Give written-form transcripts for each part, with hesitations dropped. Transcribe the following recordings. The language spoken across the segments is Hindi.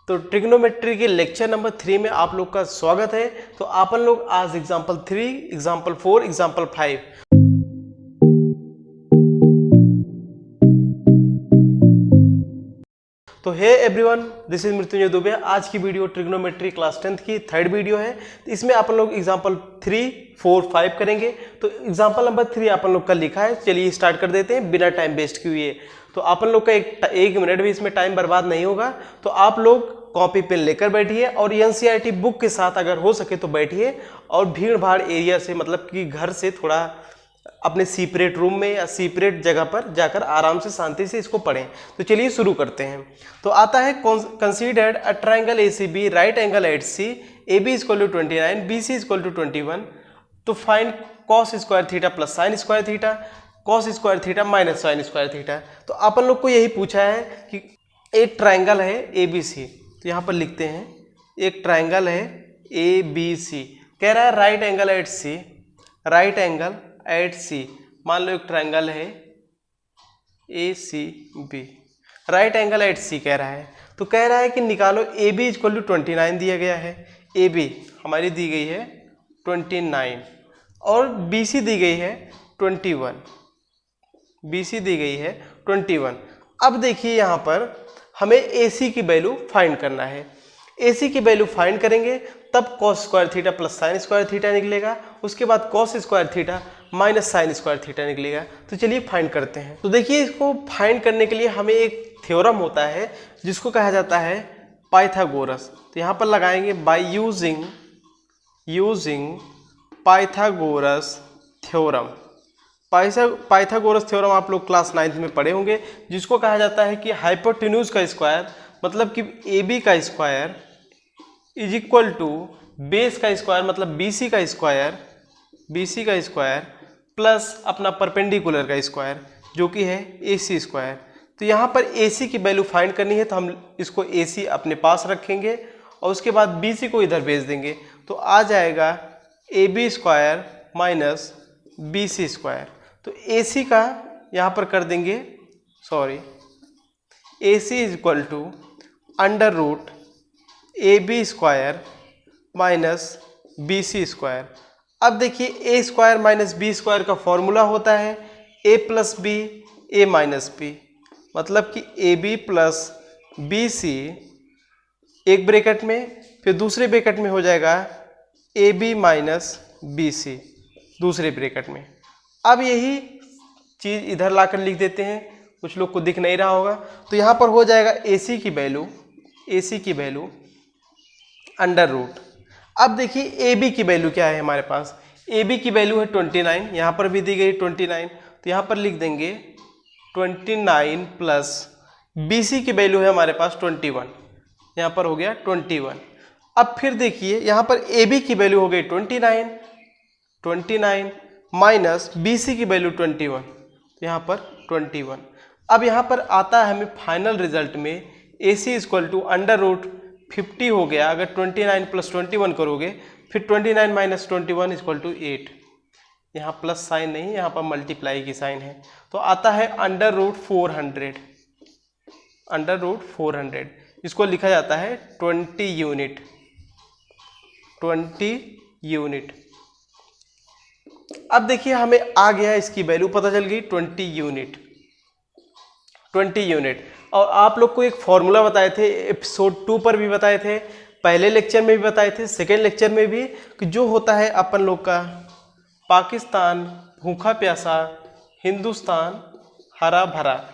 तो ट्रिग्नोमेट्री के लेक्चर नंबर 3 में आप लोग का स्वागत है। तो अपन लोग आज एग्जाम्पल 3, एग्जाम्पल 4, एग्जाम्पल 5 तो hey everyone, this is Mrityunjay Dubey. आज की वीडियो ट्रिग्नोमेट्री क्लास 10th की थर्ड वीडियो है। तो इसमें अपन लोग एग्जाम्पल 3, 4, 5 करेंगे। तो एग्जाम्पल नंबर 3 अपन लोग का लिखा है। चलिए स्टार्ट कर देते हैं बिना टाइम वेस्ट किए। तो अपन लोग का एक मिनट भी इसमें टाइम बर्बाद नहीं होगा। तो आप लोग कॉपी पेन लेकर बैठिए और एनसीईआरटी बुक के साथ अगर हो सके तो बैठिए और भीड़ भाड़ एरिया से, मतलब कि घर से थोड़ा अपने सीपरेट रूम में या सीपरेट जगह पर जाकर आराम से शांति से इसको पढ़ें। तो चलिए शुरू करते हैं। तो आता है considered a triangle ACB right angle at C, A B equal to 29, B C equal to 21। तो find cos square theta plus sine square theta, cos square theta minus sine square theta. तो अपन लोग को यही पूछा है कि एक ट्राइंगल है ए बी सी। तो यहाँ पर लिखते हैं एक ट्राइंगल है ए बी सी, कह रहा है right angle at C, right angle at C. मान लो एक ट्राइंगल है A C B, right angle at C कह रहा है। तो कह रहा है कि निकालो ए बी इक्वल टू 29 दिया गया है, ए बी हमारी दी गई है 29 और बी सी दी गई है 21, बी सी दी गई है 21। अब देखिए यहाँ पर हमें ए सी की वैल्यू फाइंड करना है। ए सी की वैल्यू फाइंड करेंगे तब cos square theta plus sine square theta निकलेगा, उसके बाद cos square theta minus sine square theta निकलेगा। तो चलिए फाइंड करते हैं। तो देखिए इसको फाइंड करने के लिए हमें एक थ्योरम होता है जिसको कहा जाता है पाइथागोरस। तो यहाँ पर लगाएंगे by using Pythagoras theorem. Pythagoras theorem आप लोग क्लास 9th में पढ़े होंगे, जिसको कहा जाता है कि हाइपोटेन्यूज का स्क्वायर, मतलब कि ए बी का square is equal to base का स्क्वायर, मतलब बी सी का स्क्वायर प्लस अपना परपेंडिकुलर का स्क्वायर जो कि है ए सी स्क्वायर। तो यहाँ पर ए सी की वैल्यू फाइंड करनी है, तो हम इसको ए सी अपने पास रखेंगे और उसके बाद बी सी को इधर भेज देंगे। तो आ जाएगा A B square minus B C square. तो ए सी का यहाँ पर कर देंगे, A C is equal to under root A B square minus B C square. अब देखिए A square minus B square का फॉर्मूला होता है A plus B A minus B, मतलब कि A B plus B C एक ब्रैकेट में, फिर दूसरे ब्रैकेट में हो जाएगा ए बी माइनस बी सी दूसरे ब्रैकेट में। अब यही चीज़ इधर लाकर लिख देते हैं, कुछ लोग को दिख नहीं रहा होगा। तो यहाँ पर हो जाएगा ए सी की वैल्यू अंडर रूट। अब देखिए ए बी की वैल्यू क्या है हमारे पास, ए बी की वैल्यू है 29, यहाँ पर भी दी गई 29। तो यहाँ पर लिख देंगे 29 प्लस बी सी की वैल्यू है हमारे पास 21, यहाँ पर हो गया 21। अब फिर देखिए यहाँ पर ए बी की वैल्यू हो गई 29 माइनस बी सी की वैल्यू 21, यहाँ पर 21। अब यहाँ पर आता है हमें फाइनल रिजल्ट में ए सी इक्वल टू अंडर रूट 50 हो गया। अगर 29 प्लस 21 करोगे, फिर 29 माइनस 21 इक्वल टू 8। यहाँ प्लस साइन नहीं, यहाँ पर मल्टीप्लाई की साइन है। तो आता है अंडर रूट 400, इसको लिखा जाता है 20 यूनिट। अब देखिए हमें आ गया, इसकी वैल्यू पता चल गई 20 यूनिट। और आप लोग को एक फॉर्मूला बताए थे, एपिसोड 2 पर भी बताए थे, पहले लेक्चर में भी बताए थे, सेकेंड लेक्चर में भी, कि जो होता है अपन लोग का पाकिस्तान भूखा प्यासा, हिंदुस्तान हरा भरा।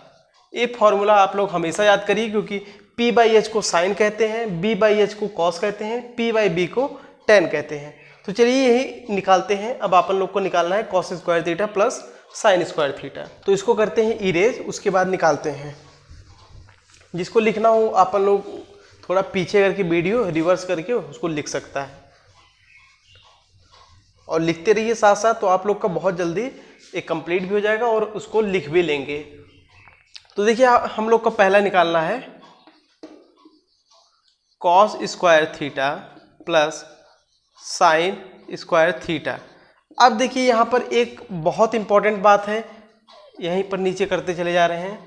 ये फॉर्मूला आप लोग हमेशा याद करिए, क्योंकि P बाई एच को साइन कहते हैं, B बाई एच को कॉस कहते हैं, P बाई बी को टेन कहते हैं। तो चलिए यही निकालते हैं। अब अपन लोग को निकालना है cos square theta plus sine square theta. तो इसको करते हैं इरेज, उसके बाद निकालते हैं। जिसको लिखना हो अपन लोग थोड़ा पीछे करके वीडियो रिवर्स करके उसको लिख सकता है, और लिखते रहिए साथ साथ, तो आप लोग का बहुत जल्दी एक कंप्लीट भी हो जाएगा और उसको लिख भी लेंगे। तो देखिए हम लोग को पहला निकालना है cos square theta plus sine square theta. अब देखिए यहाँ पर एक बहुत इंपॉर्टेंट बात है, यहीं पर नीचे करते चले जा रहे हैं।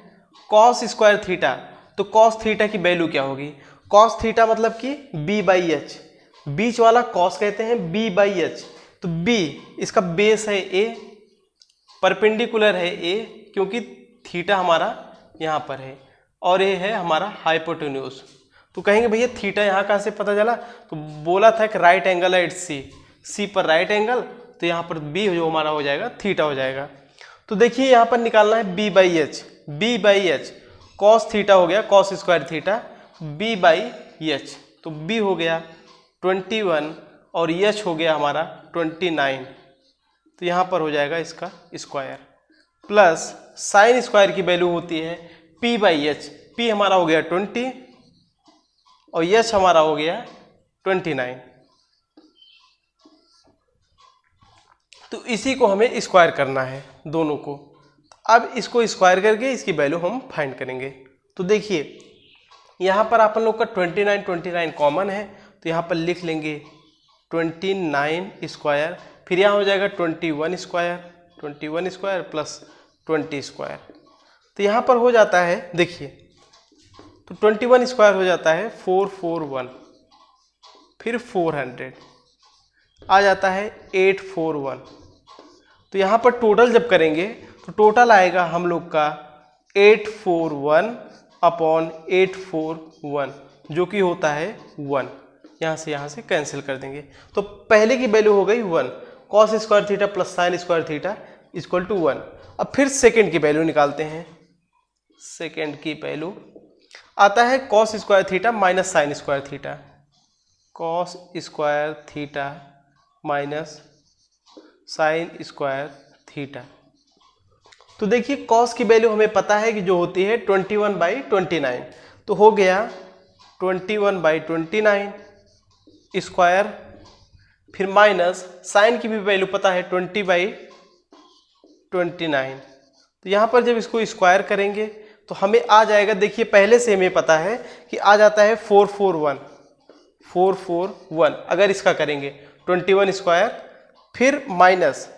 कॉस स्क्वायर थीटा, तो कॉस थीटा की वैल्यू क्या होगी, कॉस थीटा मतलब कि b बाई एच, बीच वाला कॉस कहते हैं b बाई एच। तो b इसका बेस है a, परपेंडिकुलर है a क्योंकि थीटा हमारा यहाँ पर है और ये है हमारा हाइपोटेन्यूज। तो कहेंगे भैया थीटा यहाँ कहाँ से पता चला, तो बोला था कि राइट एंगल है एट सी पर राइट एंगल, तो यहाँ पर b जो हमारा हो जाएगा थीटा हो जाएगा। तो देखिए यहाँ पर निकालना है b by H, cos theta हो गया cos square theta b by H, तो b हो गया 21 और h हो गया हमारा 29, तो यहाँ पर हो जाएगा इसका स्क्वायर, प्लस साइन स्क्वायर की वैल्यू होती है p बाई एच, p हमारा हो गया 20 और h हमारा हो गया 29। तो इसी को हमें स्क्वायर करना है दोनों को। अब इसको स्क्वायर करके इसकी वैल्यू हम फाइंड करेंगे। तो देखिए यहाँ पर आप लोग का 29 कॉमन है, तो यहाँ पर लिख लेंगे 29 स्क्वायर, फिर यहाँ हो जाएगा 21 स्क्वायर प्लस 20 स्क्वायर, तो यहाँ पर हो जाता है देखिए, तो 21 स्क्वायर हो जाता है 441, फिर 400 आ जाता है 841। तो यहाँ पर टोटल जब करेंगे तो टोटल आएगा हम लोग का 841 अपॉन 841 जो कि होता है 1। यहाँ से कैंसिल कर देंगे, तो पहले की वैल्यू हो गई 1, cos square theta plus sine square theta equal to 1। अब फिर सेकेंड की वैल्यू निकालते हैं। सेकेंड की वैल्यू आता है cos square theta minus sine square theta, cos square theta minus sine square theta. तो देखिए कॉस की वैल्यू हमें पता है कि जो होती है 21/29, तो हो गया 21/29 स्क्वायर, फिर माइनस साइन की भी वैल्यू पता है 20/29। तो यहाँ पर जब इसको स्क्वायर करेंगे तो हमें आ जाएगा, देखिए पहले से हमें पता है कि आ जाता है 441। अगर इसका करेंगे 21 स्क्वायर फिर माइनस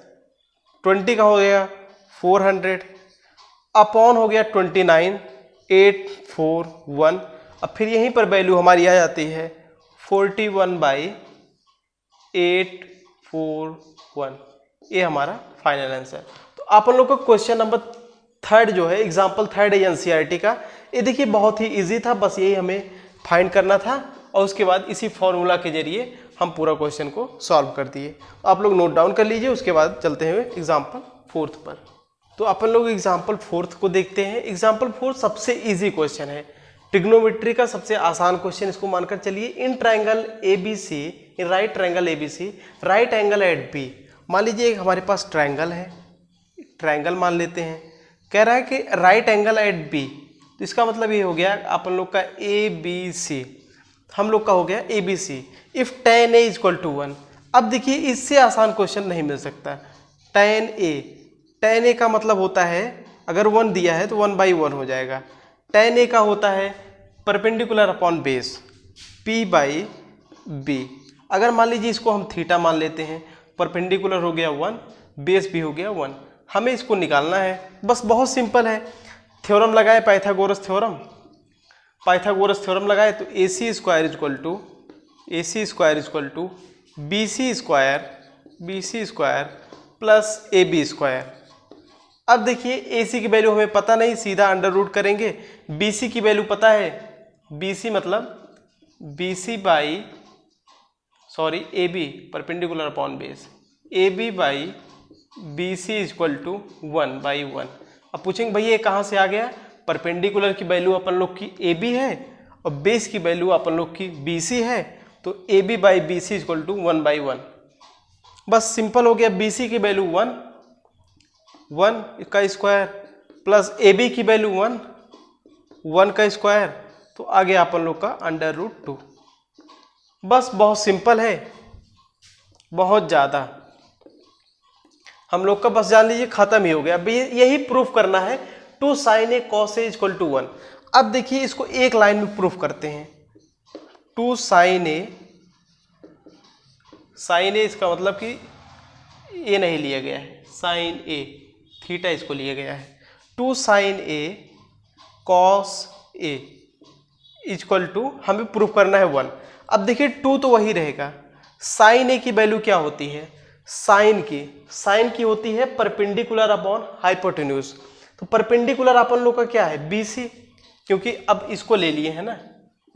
20 का हो गया 400 अपॉन हो गया 29 841। अब फिर यहीं पर वैल्यू हमारी आ जाती है 41/841, ये हमारा फाइनल आंसर। तो आप लोग का क्वेश्चन नंबर थर्ड जो है एग्जाम्पल थर्ड है एनसीईआरटी का, ये देखिए बहुत ही इजी था, बस यही हमें फाइंड करना था और उसके बाद इसी फॉर्मूला के जरिए हम पूरा क्वेश्चन को सॉल्व कर दिए। आप लोग नोट डाउन कर लीजिए, उसके बाद चलते हैं एग्जाम्पल फोर्थ पर। तो अपन लोग एग्जाम्पल फोर्थ को देखते हैं। एग्जाम्पल फोर्थ सबसे इजी क्वेश्चन है, ट्रिग्नोमेट्री का सबसे आसान क्वेश्चन इसको मानकर चलिए। In triangle ABC, in right triangle ABC, right angle at B. मान लीजिए हमारे पास ट्राइंगल है, ट्राइंगल मान लेते हैं, कह रहा है कि राइट एंगल एट बी, तो इसका मतलब ये हो गया अपन लोग का ABC, हम लोग का हो गया ABC। If tan A equal to 1, अब देखिए इससे आसान क्वेश्चन नहीं मिल सकता। tan A का मतलब होता है अगर 1 दिया है तो 1/1 हो जाएगा। tan A का होता है परपेंडिकुलर अपॉन बेस P/B। अगर मान लीजिए इसको हम थीटा मान लेते हैं, परपेंडिकुलर हो गया 1, बेस भी हो गया 1, हमें इसको निकालना है। बस बहुत सिंपल है, थ्योरम लगाए पाइथागोरस थ्योरम लगाए तो AC square equal to BC square plus AB square. अब देखिए AC की वैल्यू हमें पता नहीं, सीधा अंडर रूट करेंगे। BC की वैल्यू पता है, BC मतलब AB perpendicular upon base AB/BC equal to 1/1। अब पूछेंगे भैया ये कहाँ से आ गया, परपेंडिकुलर की वैल्यू अपन लोग की AB है और बेस की वैल्यू अपन लोग की BC है, तो AB/BC इक्वल टू 1/1। बस सिंपल हो गया, BC की वैल्यू 1 का स्क्वायर प्लस AB की वैल्यू 1 का स्क्वायर, तो आ गया अपन लोग का अंडर रूट 2। बस बहुत सिंपल है, बहुत ज़्यादा हम लोग का, बस जान लीजिए खत्म ही हो गया। अब यही प्रूफ करना है 2 sin A cos A equal to 1। अब देखिए इसको एक लाइन में प्रूफ करते हैं। 2 sin A इसका मतलब कि ये नहीं लिया गया है, sin A थीटा इसको लिया गया है। 2 sin A cos A equal to हमें प्रूफ करना है 1। अब देखिए 2 तो वही रहेगा। साइन ए की वैल्यू क्या होती है? साइन की होती है परपेंडिकुलर अपॉन हाइपोटेन्यूज। तो परपेंडिकुलर अपन लोग का क्या है? BC, क्योंकि अब इसको ले लिए है ना,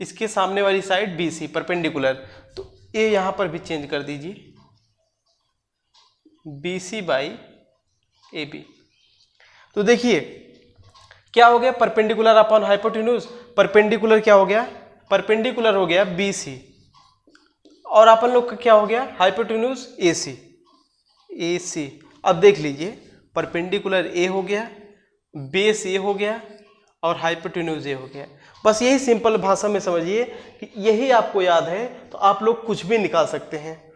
इसके सामने वाली साइड BC परपेंडिकुलर। तो ये यहां पर भी चेंज कर दीजिए, BC बाई AB। तो देखिए क्या हो गया? Perpendicular upon hypotenuse. परपेंडिकुलर क्या हो गया? परपेंडिकुलर हो गया BC, और अपन लोग का क्या हो गया? Hypotenuse AC। अब देख लीजिए, परपेंडिकुलर A हो गया, बेस A हो गया, और हाइपोटेन्यूज A हो गया। बस यही सिंपल भाषा में समझिए कि यही आपको याद है तो आप लोग कुछ भी निकाल सकते हैं।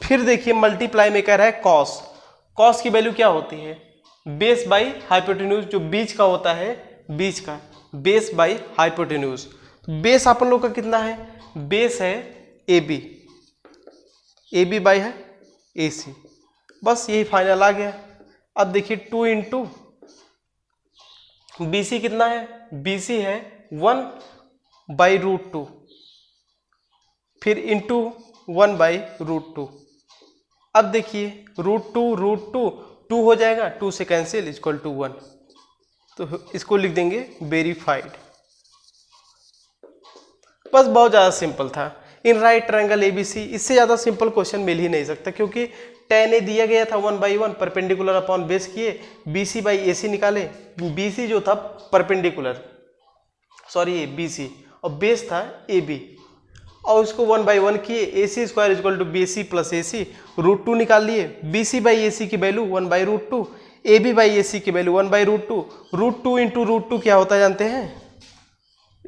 फिर देखिए मल्टीप्लाई में कह रहा है कॉस की वैल्यू क्या होती है? बेस बाई हाइपोटेन्यूज, जो बीच का होता है, बीच का बेस बाई हाइपोटेन्यूज। बेस अपन लोग का कितना है? बेस है AB बाई है AC। बस यही फाइनल आ गया। अब देखिए 2 इंटू BC कितना है? BC है 1 बाई रूट 2, फिर इंटू 1 बाई रूट 2। अब देखिए रूट टू हो जाएगा, 2 से कैंसिल इक्वल टू 1। तो इसको लिख देंगे वेरीफाइड। बस बहुत ज़्यादा सिंपल था। इन राइट ट्रायंगल ABC, इससे ज़्यादा सिंपल क्वेश्चन मिल ही नहीं सकता, क्योंकि tan A दिया गया था 1/1 परपेंडिकुलर अपॉन बेस किए, BC बाई AC निकाले। BC जो था परपेंडिकुलर, सॉरी BC, और बेस था AB, और उसको 1/1 किए, AC square equal to BC plus AC, root 2 निकाल लिए। BC बाई AC की वैल्यू 1/√2, AB बाई AC की वैल्यू 1/√2। रूट 2 इंटू रूट 2 क्या होता है जानते हैं?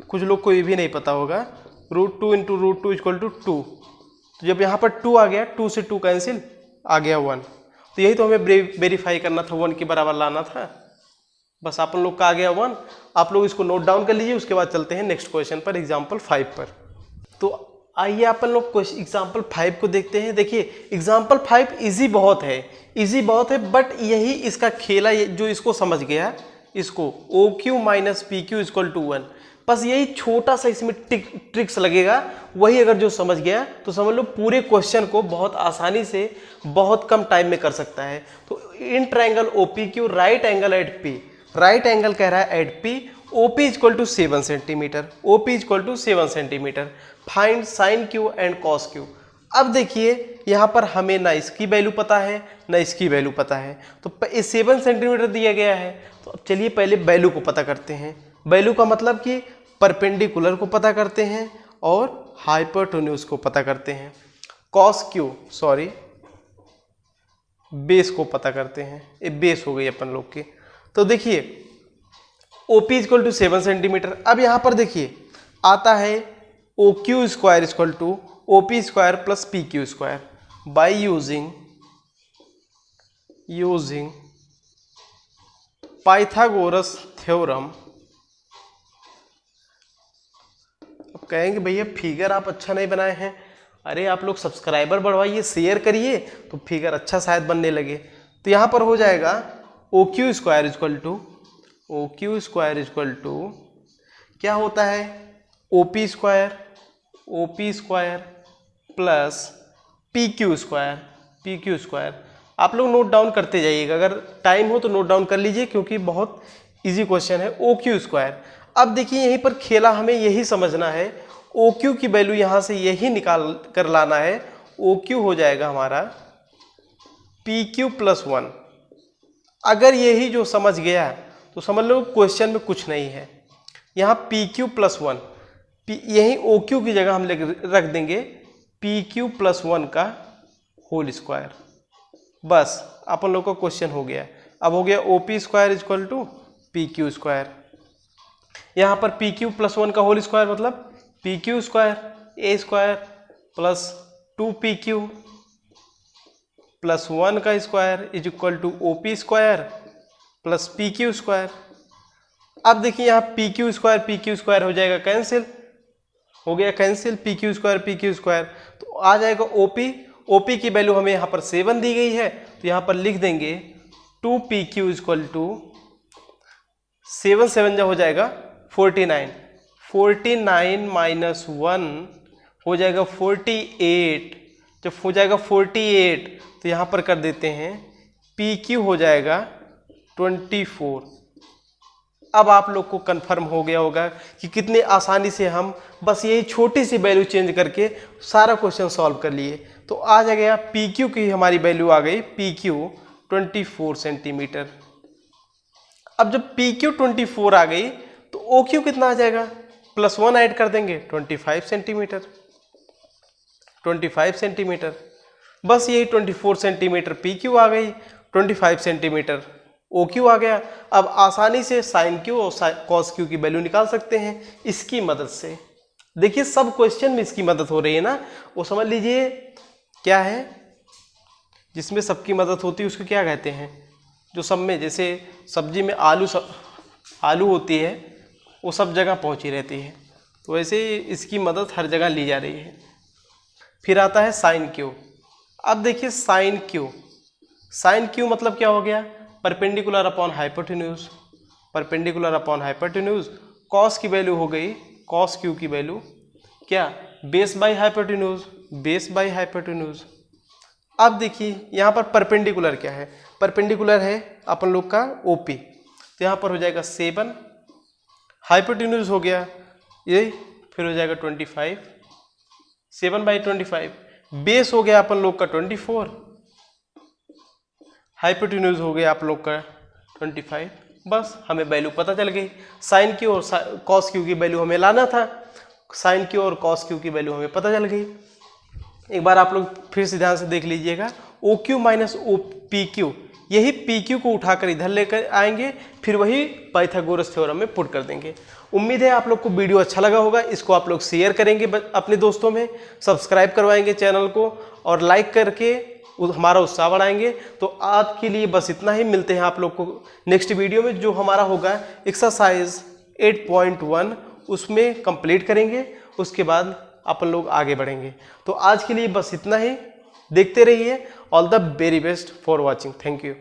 कुछ लोग को ये भी नहीं पता होगा। Root 2 into root 2 equal to 2। तो जब यहाँ पर 2 आ गया, 2 से 2 कैंसिल, आ गया 1। तो यही तो हमें वेरीफाई करना था, 1 के बराबर लाना था। बस आप लोग का आ गया 1। आप लोग इसको नोट डाउन कर लीजिए, उसके बाद चलते हैं नेक्स्ट क्वेश्चन पर, एग्जाम्पल 5 पर। तो आइए अपन लोग एग्जाम्पल 5 को देखते हैं। देखिए एग्जाम्पल 5 इजी बहुत है, बट यही इसका खेला, जो इसको समझ गया, इसको OQ minus PQ equal to 1, बस यही छोटा सा इसमें ट्रिक्स लगेगा। वही अगर जो समझ गया तो समझ लो पूरे क्वेश्चन को बहुत आसानी से बहुत कम टाइम में कर सकता है। तो in triangle OPQ right angle at P, right angle कह रहा है at P, OP equal to 7 centimetre, OP equal to 7 centimetre. Find sine Q and cos Q। अब देखिए यहाँ पर हमें ना इसकी वैल्यू पता है ना इसकी वैल्यू पता है, तो 7 सेंटीमीटर दिया गया है। तो अब चलिए पहले वैल्यू को पता करते हैं। वैल्यू का मतलब कि परपेंडिकुलर को पता करते हैं और हाइपोटेन्यूज को पता करते हैं। कॉस Q, सॉरी बेस को पता करते हैं। ये बेस हो गई अपन लोग की। तो देखिए OP इक्वल टू 7 सेंटीमीटर। अब यहाँ पर देखिए आता है OQ square equal to OP square plus PQ square by using Pythagoras theorem. अब कहेंगे भैया फिगर आप अच्छा नहीं बनाए हैं। अरे आप लोग सब्सक्राइबर बढ़वाइए, शेयर करिए, तो फिगर अच्छा शायद बनने लगे। तो यहाँ पर हो जाएगा OQ स्क्वायर इक्वल टू क्या होता है? OP square plus PQ square. आप लोग नोट डाउन करते जाइएगा, अगर टाइम हो तो नोट डाउन कर लीजिए, क्योंकि बहुत इजी क्वेश्चन है। OQ square. अब देखिए यहीं पर खेला हमें यही समझना है, OQ की वैल्यू यहाँ से यही निकाल कर लाना है। OQ हो जाएगा हमारा PQ प्लस 1। अगर यही जो समझ गया तो समझ लो क्वेश्चन में कुछ नहीं है। यहाँ PQ प्लस 1, यही OQ की जगह हम रख देंगे PQ प्लस 1 का होल स्क्वायर। बस अपन लोग का क्वेश्चन हो गया। अब हो गया OP square equal to PQ square. यहाँ पर PQ प्लस 1 का होल स्क्वायर मतलब PQ square, A square plus 2PQ plus 1 का square is equal to OP square plus PQ square. अब देखिए यहाँ PQ स्क्वायर हो जाएगा कैंसिल, हो गया कैंसिल, PQ स्क्वायर। तो आ जाएगा OP की वैल्यू हमें यहाँ पर 7 दी गई है, तो यहाँ पर लिख देंगे 2PQ इक्वल टू 7 7 जो हो जाएगा 49, 49 माइनस 1 हो जाएगा 48। जब हो जाएगा 48 तो यहाँ पर कर देते हैं PQ हो जाएगा 24। अब आप लोग को कंफर्म हो गया होगा कि कितने आसानी से हम बस यही छोटी सी वैल्यू चेंज करके सारा क्वेश्चन सॉल्व कर लिए। तो आ गया PQ की हमारी वैल्यू आ गई PQ 24 सेंटीमीटर। अब जब PQ 24 आ गई तो OQ कितना आ जाएगा, +1 ऐड कर देंगे 25 सेंटीमीटर। 25 सेंटीमीटर, बस यही 24 सेंटीमीटर PQ आ गई, 25 सेंटीमीटर OQ आ गया। अब आसानी से साइन Q और cos Q की वैल्यू निकाल सकते हैं इसकी मदद से। देखिए सब क्वेश्चन में इसकी मदद हो रही है ना, वो समझ लीजिए क्या है, जिसमें सबकी मदद होती है उसको क्या कहते हैं, जो सब में, जैसे सब्जी में आलू होती है वो सब जगह पहुंची रहती है, तो वैसे इसकी मदद हर जगह ली जा रही है। फिर आता है साइन Q। अब देखिए साइन Q मतलब क्या हो गया, perpendicular upon hypotenuse, perpendicular upon hypotenuse. Cos की वैल्यू हो गई, कॉस Q की वैल्यू क्या, base by hypotenuse, base by hypotenuse. अब देखिए यहाँ पर परपेंडिकुलर क्या है, परपेंडिकुलर है अपन लोग का OP, तो यहाँ पर हो जाएगा 7, हाइपोटेन्यूज हो गया ये, फिर हो जाएगा 25, 7/25, बेस हो गया अपन लोग का 24, हाइपोटेन्यूज हो गया आप लोग का 25। बस हमें वैल्यू पता चल गई। साइन Q और कॉस Q की वैल्यू हमें लाना था, साइन Q और कॉस Q की वैल्यू हमें पता चल गई। एक बार आप लोग फिर से ध्यान से देख लीजिएगा, OQ माइनस PQ, यही PQ को उठाकर इधर लेकर आएंगे, फिर वही पाइथागोरस थ्योरम में पुट कर देंगे। उम्मीद है आप लोग को वीडियो अच्छा लगा होगा, इसको आप लोग शेयर करेंगे अपने दोस्तों में, सब्सक्राइब करवाएंगे चैनल को और लाइक करके हमारा उत्साह बढ़ाएंगे। तो आज के लिए बस इतना ही, मिलते हैं आप लोग को नेक्स्ट वीडियो में, जो हमारा होगा एक्सरसाइज 8.1, उसमें कंप्लीट करेंगे, उसके बाद अपन लोग आगे बढ़ेंगे। तो आज के लिए बस इतना ही, देखते रहिए। All the very best for watching, thank you.